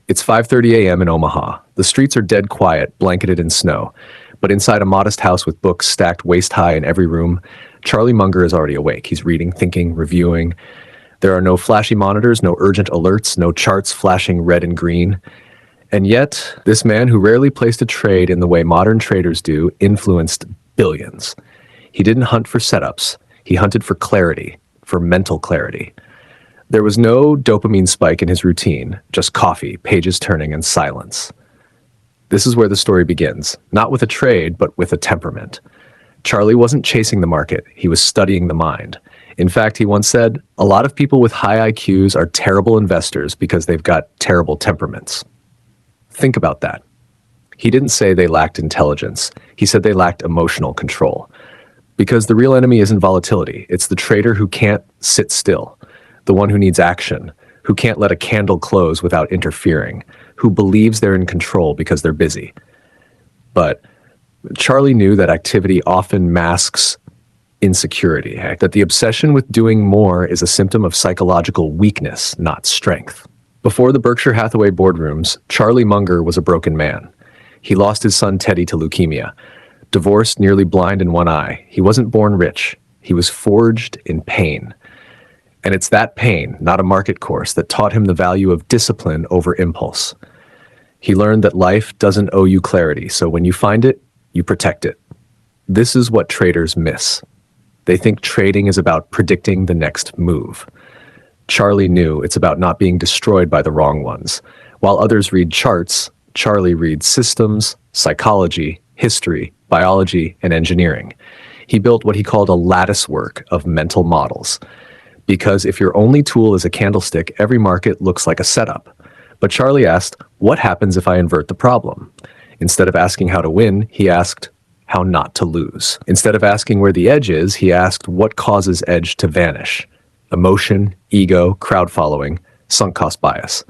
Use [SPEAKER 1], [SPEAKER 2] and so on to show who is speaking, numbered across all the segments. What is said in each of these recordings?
[SPEAKER 1] It's 5:30 a.m. in Omaha. The streets are dead quiet, blanketed in snow. But inside a modest house with books stacked waist-high in every room, Charlie Munger is already awake. He's reading, thinking, reviewing. There are no flashy monitors, no urgent alerts, no charts flashing red and green. And yet, this man who rarely placed a trade in the way modern traders do influenced billions. He didn't hunt for setups. He hunted for clarity, for mental clarity. There was no dopamine spike in his routine, just coffee, pages turning, and silence. This is where the story begins, not with a trade, but with a temperament. Charlie wasn't chasing the market, he was studying the mind. In fact, he once said, "A lot of people with high IQs are terrible investors because they've got terrible temperaments." Think about that. He didn't say they lacked intelligence, he said they lacked emotional control. Because the real enemy isn't volatility, it's the trader who can't sit still, the one who needs action, who can't let a candle close without interfering, who believes they're in control because they're busy. But Charlie knew that activity often masks insecurity, that the obsession with doing more is a symptom of psychological weakness, not strength. Before the Berkshire Hathaway boardrooms, Charlie Munger was a broken man. He lost his son Teddy to leukemia. Divorced, nearly blind in one eye. He wasn't born rich. He was forged in pain. And it's that pain, not a market course, that taught him the value of discipline over impulse. He learned that life doesn't owe you clarity, so when you find it, you protect it. This is what traders miss. They think trading is about predicting the next move. Charlie knew it's about not being destroyed by the wrong ones. While others read charts, Charlie reads systems, psychology, history, biology, and engineering. He built what he called a lattice work of mental models. Because if your only tool is a candlestick, every market looks like a setup. But Charlie asked, what happens if I invert the problem? Instead of asking how to win, he asked how not to lose. Instead of asking where the edge is, he asked what causes edge to vanish. Emotion, ego, crowd following, sunk cost bias.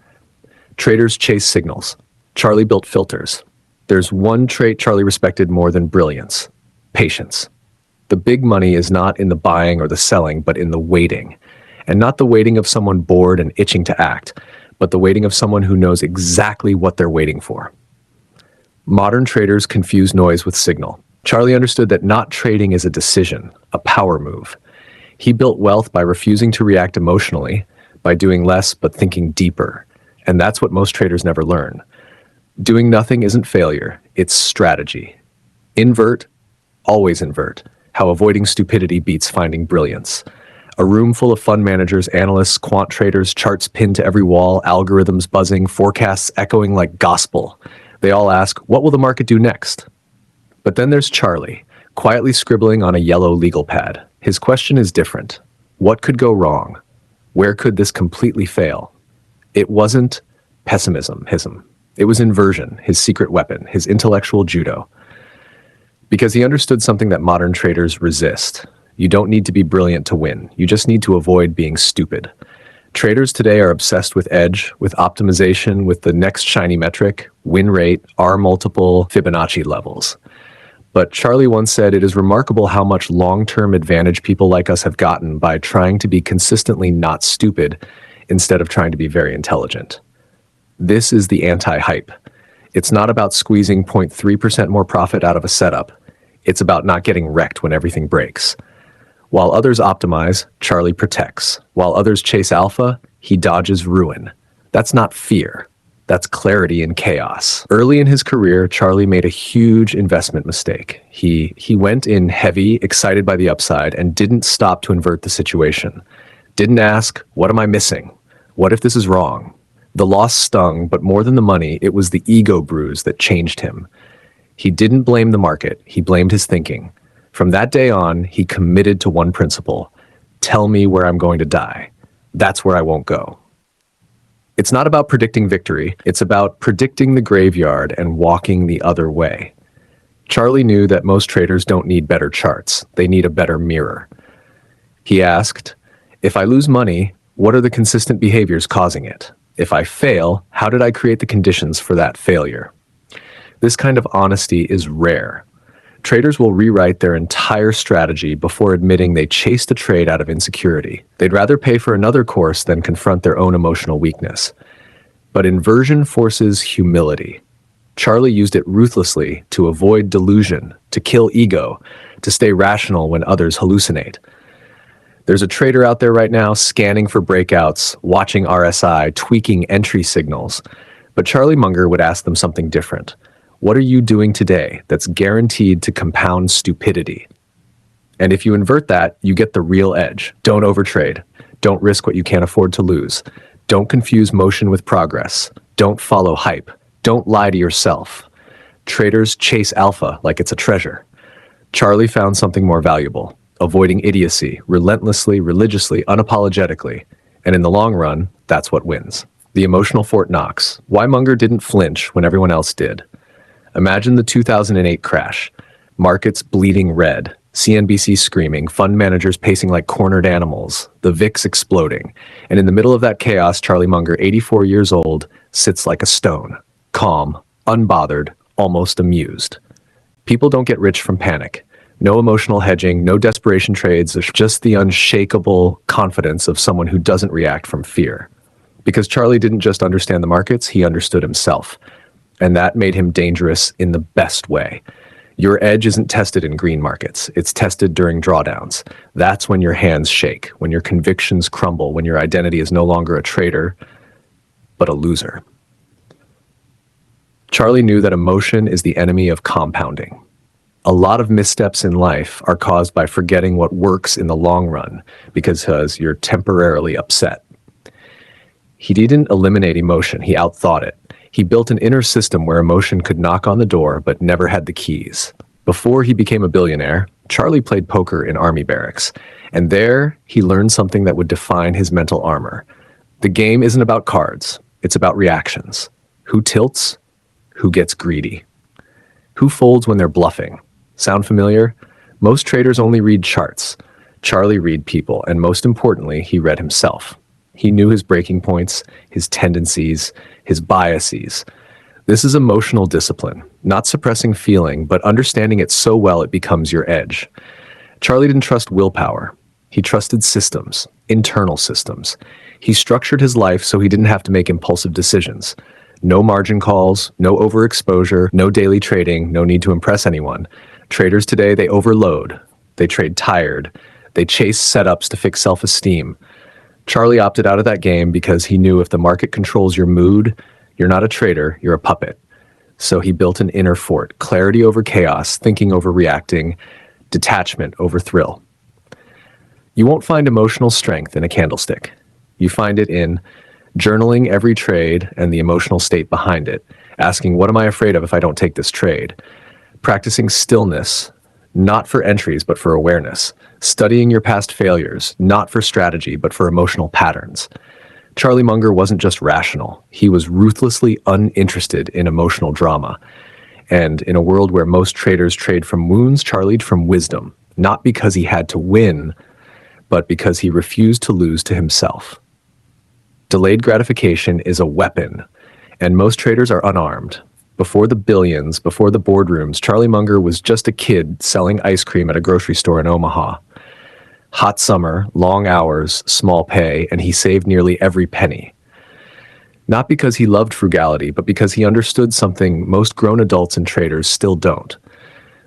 [SPEAKER 1] Traders chase signals. Charlie built filters. There's one trait Charlie respected more than brilliance: patience. The big money is not in the buying or the selling, but in the waiting. And not the waiting of someone bored and itching to act, but the waiting of someone who knows exactly what they're waiting for. Modern traders confuse noise with signal. Charlie understood that not trading is a decision, a power move. He built wealth by refusing to react emotionally, by doing less but thinking deeper. And that's what most traders never learn. Doing nothing isn't failure, it's strategy. Invert, always invert. How avoiding stupidity beats finding brilliance. A room full of fund managers, analysts, quant traders, charts pinned to every wall, algorithms buzzing, forecasts echoing like gospel. They all ask, what will the market do next? But then there's Charlie, quietly scribbling on a yellow legal pad. His question is different. What could go wrong? Where could this completely fail? It wasn't pessimism. It was inversion, his secret weapon, his intellectual judo. Because he understood something that modern traders resist. You don't need to be brilliant to win. You just need to avoid being stupid. Traders today are obsessed with edge, with optimization, with the next shiny metric, win rate, R multiple, Fibonacci levels. But Charlie once said, it is remarkable how much long-term advantage people like us have gotten by trying to be consistently not stupid instead of trying to be very intelligent. This is the anti-hype. It's not about squeezing 0.3% more profit out of a setup. It's about not getting wrecked when everything breaks. While others optimize, Charlie protects. While others chase alpha, he dodges ruin. That's not fear. That's clarity in chaos. Early in his career, Charlie made a huge investment mistake. He went in heavy, excited by the upside, and didn't stop to invert the situation. Didn't ask, what am I missing? What if this is wrong? The loss stung, but more than the money, it was the ego bruise that changed him. He didn't blame the market, he blamed his thinking. From that day on, he committed to one principle: tell me where I'm going to die. That's where I won't go. It's not about predicting victory, it's about predicting the graveyard and walking the other way. Charlie knew that most traders don't need better charts, they need a better mirror. He asked, if I lose money, what are the consistent behaviors causing it? If I fail, how did I create the conditions for that failure? This kind of honesty is rare. Traders will rewrite their entire strategy before admitting they chased a trade out of insecurity. They'd rather pay for another course than confront their own emotional weakness. But inversion forces humility. Charlie used it ruthlessly to avoid delusion, to kill ego, to stay rational when others hallucinate. There's a trader out there right now scanning for breakouts, watching RSI, tweaking entry signals. But Charlie Munger would ask them something different. What are you doing today that's guaranteed to compound stupidity? And if you invert that, you get the real edge. Don't overtrade. Don't risk what you can't afford to lose. Don't confuse motion with progress. Don't follow hype. Don't lie to yourself. Traders chase alpha like it's a treasure. Charlie found something more valuable, avoiding idiocy, relentlessly, religiously, unapologetically. And in the long run, that's what wins. The emotional Fort Knox. Why Munger didn't flinch when everyone else did. Imagine the 2008 crash. Markets bleeding red. CNBC screaming, fund managers pacing like cornered animals, the VIX exploding. And in the middle of that chaos, Charlie Munger, 84 years old, sits like a stone, calm, unbothered, almost amused. People don't get rich from panic. No emotional hedging, no desperation trades, just the unshakable confidence of someone who doesn't react from fear. Because Charlie didn't just understand the markets, he understood himself. And that made him dangerous in the best way. Your edge isn't tested in green markets. It's tested during drawdowns. That's when your hands shake, when your convictions crumble, when your identity is no longer a trader, but a loser. Charlie knew that emotion is the enemy of compounding. A lot of missteps in life are caused by forgetting what works in the long run because you're temporarily upset. He didn't eliminate emotion, he outthought it. He built an inner system where emotion could knock on the door but never had the keys. Before he became a billionaire, Charlie played poker in army barracks, and there he learned something that would define his mental armor. The game isn't about cards, it's about reactions. Who tilts? Who gets greedy? Who folds when they're bluffing? Sound familiar? Most traders only read charts. Charlie read people, and most importantly, he read himself. He knew his breaking points, his tendencies, his biases. This is emotional discipline, not suppressing feeling, but understanding it so well it becomes your edge. Charlie didn't trust willpower. He trusted systems, internal systems. He structured his life so he didn't have to make impulsive decisions. No margin calls, no overexposure, no daily trading, no need to impress anyone. Traders today, they overload. They trade tired. They chase setups to fix self-esteem. Charlie opted out of that game because he knew if the market controls your mood, you're not a trader, you're a puppet. So he built an inner fort, clarity over chaos, thinking over reacting, detachment over thrill. You won't find emotional strength in a candlestick. You find it in journaling every trade and the emotional state behind it, asking, what am I afraid of if I don't take this trade? Practicing stillness, not for entries, but for awareness. Studying your past failures, not for strategy, but for emotional patterns. Charlie Munger wasn't just rational. He was ruthlessly uninterested in emotional drama. And in a world where most traders trade from wounds, Charlie'd from wisdom, not because he had to win, but because he refused to lose to himself. Delayed gratification is a weapon, and most traders are unarmed. Before the billions, before the boardrooms, Charlie Munger was just a kid selling ice cream at a grocery store in Omaha. Hot summer, long hours, small pay, and he saved nearly every penny. Not because he loved frugality, but because he understood something most grown adults and traders still don't.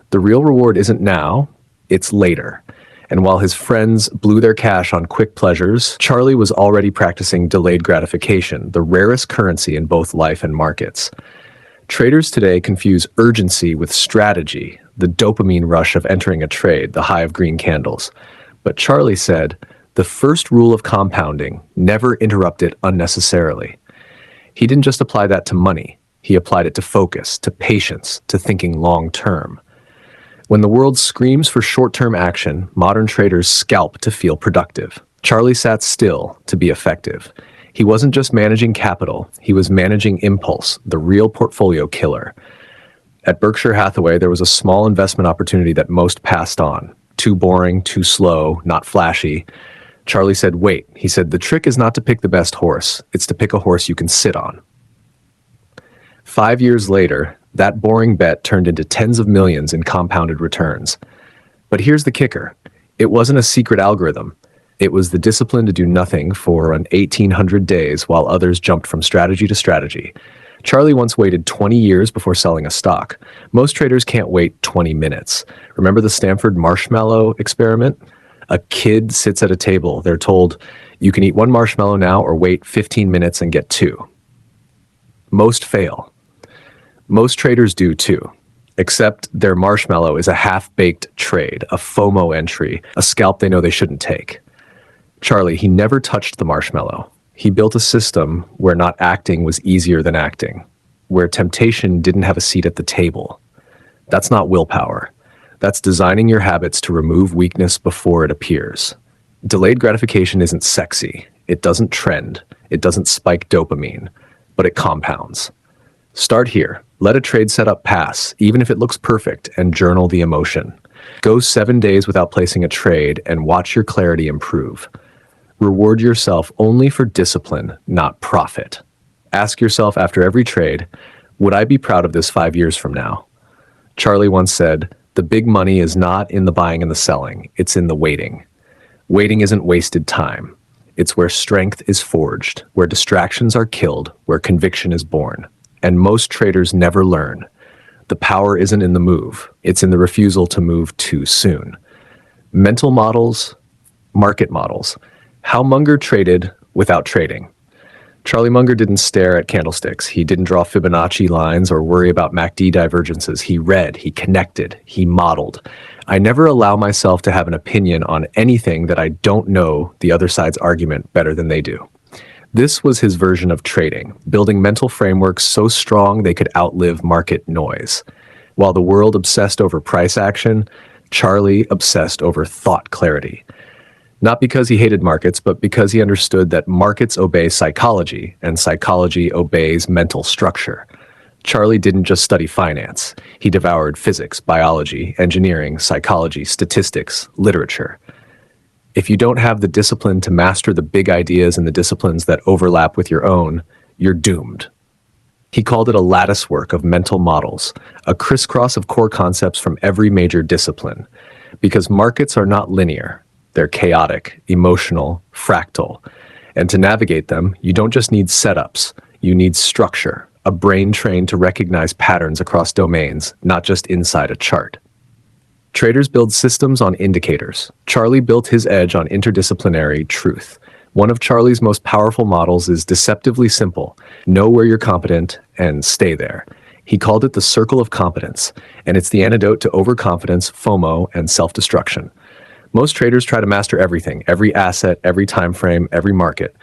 [SPEAKER 1] The real reward isn't now, it's later. And while his friends blew their cash on quick pleasures, Charlie was already practicing delayed gratification, the rarest currency in both life and markets. Traders today confuse urgency with strategy, the dopamine rush of entering a trade, the high of green candles. But Charlie said, the first rule of compounding, never interrupt it unnecessarily. He didn't just apply that to money. He applied it to focus, to patience, to thinking long term. When the world screams for short-term action, modern traders scalp to feel productive. Charlie sat still to be effective. He wasn't just managing capital, he was managing impulse, the real portfolio killer. At Berkshire Hathaway, there was a small investment opportunity that most passed on. Too boring, too slow, not flashy. Charlie said, wait. He said, the trick is not to pick the best horse. It's to pick a horse you can sit on. 5 years later, that boring bet turned into tens of millions in compounded returns. But here's the kicker. It wasn't a secret algorithm. It was the discipline to do nothing for an 1800 days while others jumped from strategy to strategy. Charlie once waited 20 years before selling a stock. Most traders can't wait 20 minutes. Remember the Stanford marshmallow experiment? A kid sits at a table. They're told, you can eat one marshmallow now or wait 15 minutes and get two. Most fail. Most traders do too, except their marshmallow is a half-baked trade, a FOMO entry, a scalp they know they shouldn't take. Charlie, he never touched the marshmallow. He built a system where not acting was easier than acting, where temptation didn't have a seat at the table. That's not willpower. That's designing your habits to remove weakness before it appears. Delayed gratification isn't sexy. It doesn't trend. It doesn't spike dopamine, but it compounds. Start here. Let a trade setup pass, even if it looks perfect, and journal the emotion. Go 7 days without placing a trade and watch your clarity improve. Reward yourself only for discipline, not profit. Ask yourself after every trade, would I be proud of this 5 years from now? Charlie once said, the big money is not in the buying and the selling, it's in the waiting. Waiting isn't wasted time. It's where strength is forged, where distractions are killed, where conviction is born. And most traders never learn. The power isn't in the move, it's in the refusal to move too soon. Mental models, market models. How Munger traded without trading. Charlie Munger didn't stare at candlesticks. He didn't draw Fibonacci lines or worry about MACD divergences. He read, he connected, he modeled. I never allow myself to have an opinion on anything that I don't know the other side's argument better than they do. This was his version of trading, building mental frameworks so strong they could outlive market noise. While the world obsessed over price action, Charlie obsessed over thought clarity. Not because he hated markets, but because he understood that markets obey psychology, and psychology obeys mental structure. Charlie didn't just study finance. He devoured physics, biology, engineering, psychology, statistics, literature. If you don't have the discipline to master the big ideas and the disciplines that overlap with your own, you're doomed. He called it a lattice work of mental models, a crisscross of core concepts from every major discipline. Because markets are not linear. They're chaotic, emotional, fractal. And to navigate them, you don't just need setups, you need structure, a brain trained to recognize patterns across domains, not just inside a chart. Traders build systems on indicators. Charlie built his edge on interdisciplinary truth. One of Charlie's most powerful models is deceptively simple. Know where you're competent and stay there. He called it the circle of competence, and it's the antidote to overconfidence, FOMO, and self-destruction. Most traders try to master everything, every asset, every time frame, every market.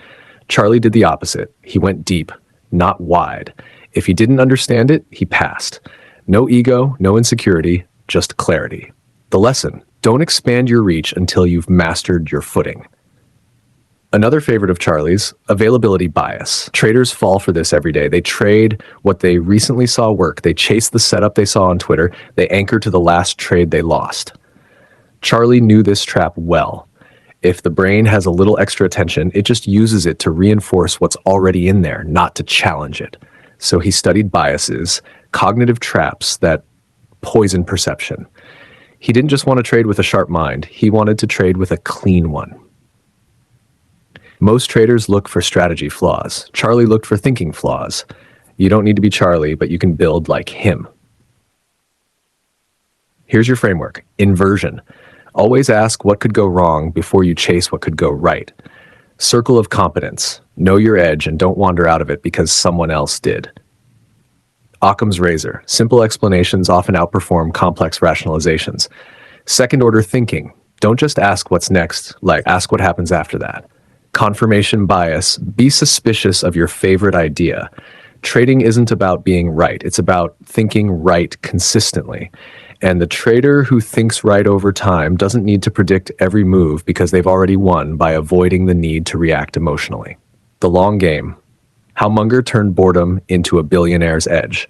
[SPEAKER 1] Charlie did the opposite. He went deep, not wide. If he didn't understand it, he passed. No ego, no insecurity, just clarity. The lesson, don't expand your reach until you've mastered your footing. Another favorite of Charlie's, availability bias. Traders fall for this every day. They trade what they recently saw work. They chase the setup they saw on Twitter. They anchor to the last trade they lost. Charlie knew this trap well. If the brain has a little extra attention, it just uses it to reinforce what's already in there, not to challenge it. So he studied biases, cognitive traps that poison perception. He didn't just want to trade with a sharp mind, he wanted to trade with a clean one. Most traders look for strategy flaws. Charlie looked for thinking flaws. You don't need to be Charlie, but you can build like him. Here's your framework. Inversion. Always ask what could go wrong before you chase what could go right. Circle of competence. Know your edge and don't wander out of it because someone else did. Occam's razor. Simple explanations often outperform complex rationalizations. Second order thinking. Don't just ask what's next, like ask what happens after that. Confirmation bias. Be suspicious of your favorite idea. Trading isn't about being right. It's about thinking right consistently. And the trader who thinks right over time doesn't need to predict every move because they've already won by avoiding the need to react emotionally. The long game. How Munger turned boredom into a billionaire's edge.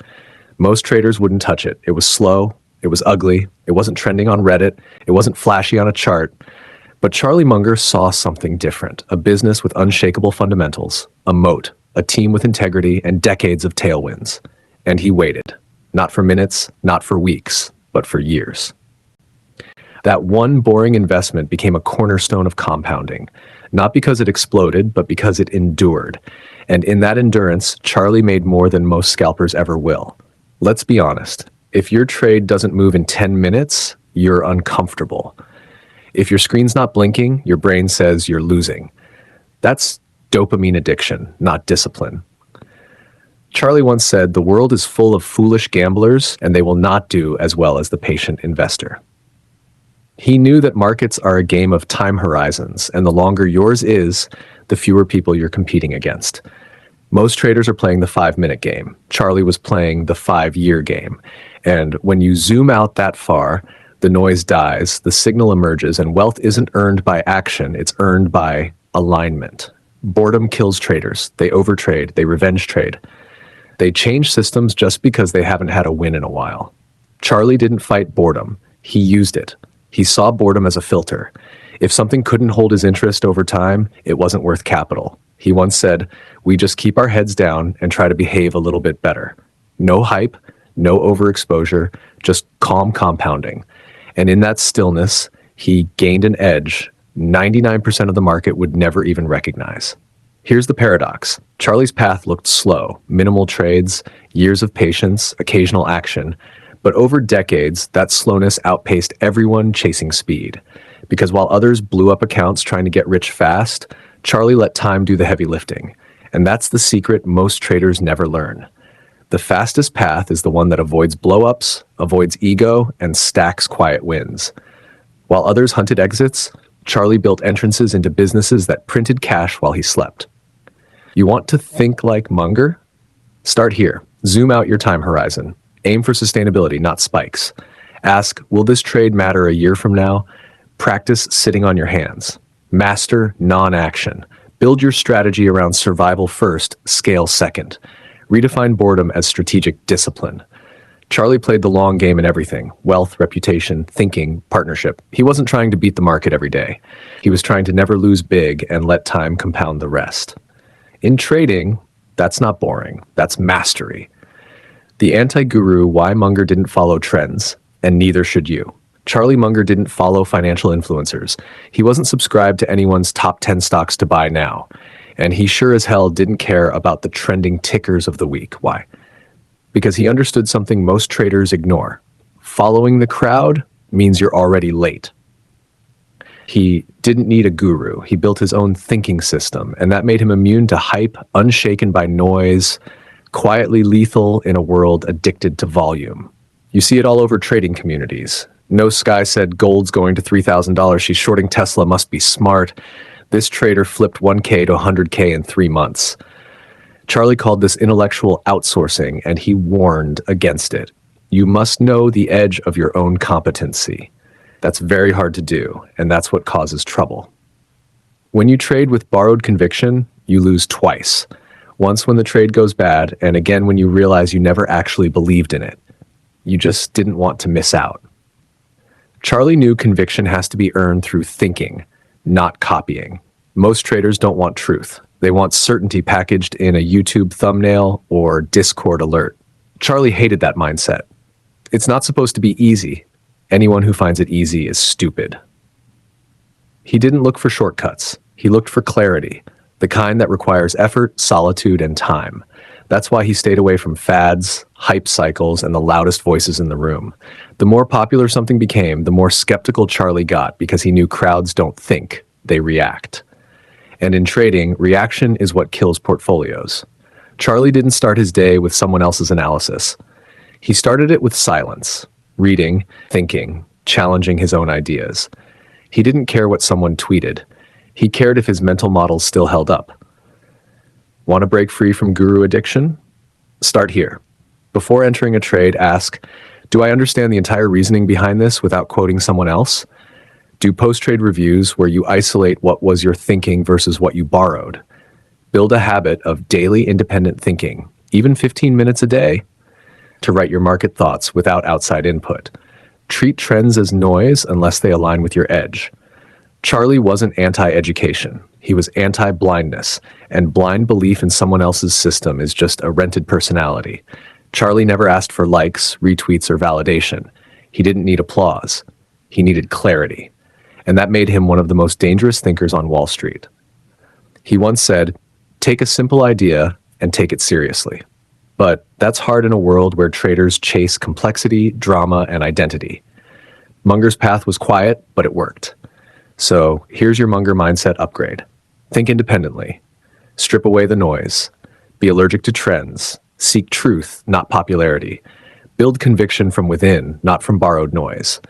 [SPEAKER 1] Most traders wouldn't touch it. It was slow. It was ugly. It wasn't trending on Reddit. It wasn't flashy on a chart. But Charlie Munger saw something different. A business with unshakable fundamentals. A moat. A team with integrity and decades of tailwinds. And he waited. Not for minutes, not for weeks, but for years. That one boring investment became a cornerstone of compounding, not because it exploded, but because it endured. And in that endurance, Charlie made more than most scalpers ever will. Let's be honest. If your trade doesn't move in 10 minutes, you're uncomfortable. If your screen's not blinking, your brain says you're losing. That's dopamine addiction, not discipline. Charlie once said, "The world is full of foolish gamblers, and they will not do as well as the patient investor." He knew that markets are a game of time horizons, and the longer yours is, the fewer people you're competing against. Most traders are playing the 5-minute game. Charlie was playing the 5-year game. And when you zoom out that far, the noise dies, the signal emerges, and wealth isn't earned by action, it's earned by alignment. Boredom kills traders. They overtrade, they revenge trade. They change systems just because they haven't had a win in a while. Charlie didn't fight boredom. He used it. He saw boredom as a filter. If something couldn't hold his interest over time, it wasn't worth capital. He once said, "We just keep our heads down and try to behave a little bit better." No hype, no overexposure, just calm compounding. And in that stillness, he gained an edge 99% of the market would never even recognize. Here's the paradox. Charlie's path looked slow, minimal trades, years of patience, occasional action. But over decades, that slowness outpaced everyone chasing speed. Because while others blew up accounts trying to get rich fast, Charlie let time do the heavy lifting. And that's the secret most traders never learn. The fastest path is the one that avoids blowups, avoids ego, and stacks quiet wins. While others hunted exits, Charlie built entrances into businesses that printed cash while he slept. You want to think like Munger? Start here. Zoom out your time horizon. Aim for sustainability, not spikes. Ask, will this trade matter a year from now? Practice sitting on your hands. Master non-action. Build your strategy around survival first, scale second. Redefine boredom as strategic discipline. Charlie played the long game in everything: wealth, reputation, thinking, partnership. He wasn't trying to beat the market every day. He was trying to never lose big and let time compound the rest. In trading, that's not boring. That's mastery. The anti-guru why Munger didn't follow trends, and neither should you. Charlie Munger didn't follow financial influencers. He wasn't subscribed to anyone's top 10 stocks to buy now. And he sure as hell didn't care about the trending tickers of the week. Why? Because he understood something most traders ignore. Following the crowd means you're already late. He didn't need a guru. He built his own thinking system, and that made him immune to hype, unshaken by noise, quietly lethal in a world addicted to volume. You see it all over trading communities. No Sky said gold's going to $3,000. She's shorting Tesla, must be smart. This trader flipped 1K to 100K in 3 months. Charlie called this intellectual outsourcing, and he warned against it. You must know the edge of your own competency. That's very hard to do, and that's what causes trouble. When you trade with borrowed conviction, you lose twice. Once when the trade goes bad, and again when you realize you never actually believed in it. You just didn't want to miss out. Charlie knew conviction has to be earned through thinking, not copying. Most traders don't want truth. They want certainty packaged in a YouTube thumbnail or Discord alert. Charlie hated that mindset. It's not supposed to be easy. Anyone who finds it easy is stupid. He didn't look for shortcuts. He looked for clarity, the kind that requires effort, solitude, and time. That's why he stayed away from fads, hype cycles, and the loudest voices in the room. The more popular something became, the more skeptical Charlie got because he knew crowds don't think, they react. And in trading, reaction is what kills portfolios. Charlie didn't start his day with someone else's analysis. He started it with silence, reading, thinking, challenging his own ideas. He didn't care what someone tweeted. He cared if his mental models still held up. Want to break free from guru addiction? Start here. Before entering a trade, ask, do I understand the entire reasoning behind this without quoting someone else? Do post-trade reviews where you isolate what was your thinking versus what you borrowed. Build a habit of daily independent thinking, even 15 minutes a day, to write your market thoughts without outside input. Treat trends as noise unless they align with your edge. Charlie wasn't anti-education. He was anti-blindness, and blind belief in someone else's system is just a rented personality. Charlie never asked for likes, retweets, or validation. He didn't need applause. He needed clarity, and that made him one of the most dangerous thinkers on Wall Street. He once said, "Take a simple idea and take it seriously." But that's hard in a world where traders chase complexity, drama, and identity. Munger's path was quiet, but it worked. So here's your Munger mindset upgrade. Think independently. Strip away the noise. Be allergic to trends. Seek truth, not popularity. Build conviction from within, not from borrowed noise.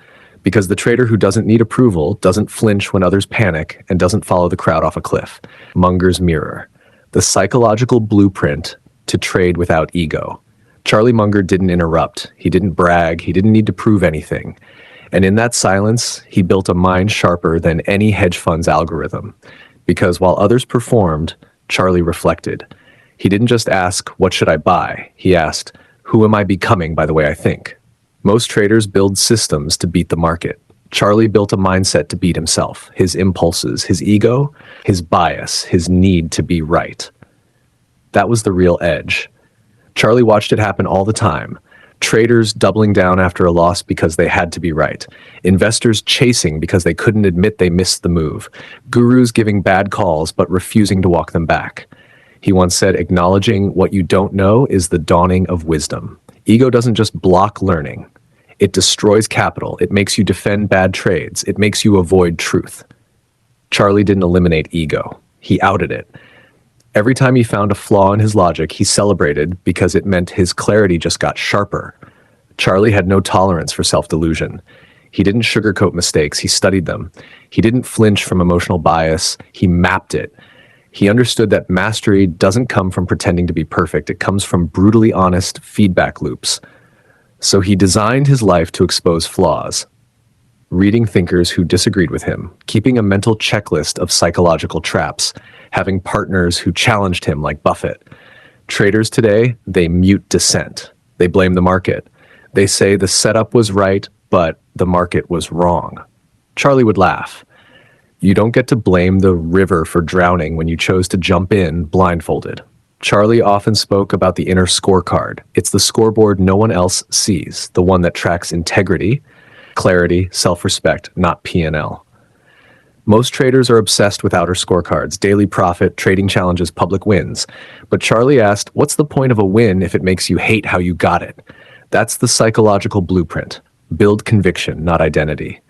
[SPEAKER 1] Because the trader who doesn't need approval doesn't flinch when others panic and doesn't follow the crowd off a cliff. Munger's mirror. The psychological blueprint to trade without ego. Charlie Munger didn't interrupt. He didn't brag. He didn't need to prove anything. And in that silence, he built a mind sharper than any hedge fund's algorithm. Because while others performed, Charlie reflected. He didn't just ask, "What should I buy?" He asked, "Who am I becoming by the way I think?" Most traders build systems to beat the market. Charlie built a mindset to beat himself, his impulses, his ego, his bias, his need to be right. That was the real edge. Charlie watched it happen all the time. Traders doubling down after a loss because they had to be right. Investors chasing because they couldn't admit they missed the move. Gurus giving bad calls but refusing to walk them back. He once said, "Acknowledging what you don't know is the dawning of wisdom." Ego doesn't just block learning. It destroys capital. It makes you defend bad trades. It makes you avoid truth. Charlie didn't eliminate ego. He outed it. Every time he found a flaw in his logic, he celebrated because it meant his clarity just got sharper. Charlie had no tolerance for self-delusion. He didn't sugarcoat mistakes, he studied them. He didn't flinch from emotional bias, he mapped it. He understood that mastery doesn't come from pretending to be perfect, it comes from brutally honest feedback loops. So he designed his life to expose flaws, reading thinkers who disagreed with him, keeping a mental checklist of psychological traps, having partners who challenged him like Buffett. Traders today, they mute dissent. They blame the market. They say the setup was right, but the market was wrong. Charlie would laugh. You don't get to blame the river for drowning when you chose to jump in blindfolded. Charlie often spoke about the inner scorecard. It's the scoreboard no one else sees, the one that tracks integrity, clarity, self-respect, not P&L. Most traders are obsessed with outer scorecards, daily profit, trading challenges, public wins. But Charlie asked, what's the point of a win if it makes you hate how you got it? That's the psychological blueprint. Build conviction, not identity.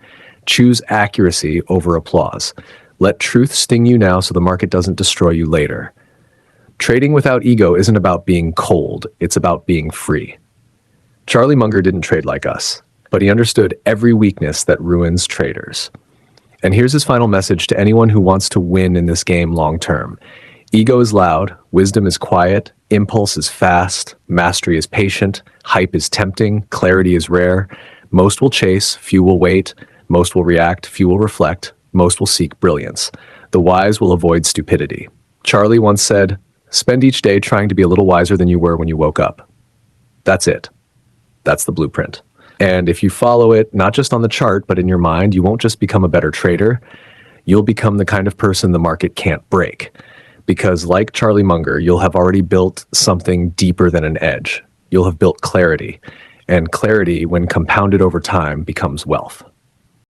[SPEAKER 1] Choose accuracy over applause. Let truth sting you now so the market doesn't destroy you later. Trading without ego isn't about being cold, it's about being free. Charlie Munger didn't trade like us, but he understood every weakness that ruins traders. And here's his final message to anyone who wants to win in this game long term. Ego is loud, wisdom is quiet, impulse is fast, mastery is patient, hype is tempting, clarity is rare. Most will chase, few will wait, most will react, few will reflect, most will seek brilliance. The wise will avoid stupidity. Charlie once said, spend each day trying to be a little wiser than you were when you woke up. That's it. That's the blueprint. And if you follow it, not just on the chart, but in your mind, you won't just become a better trader. You'll become the kind of person the market can't break. Because like Charlie Munger, you'll have already built something deeper than an edge. You'll have built clarity. And clarity, when compounded over time, becomes wealth.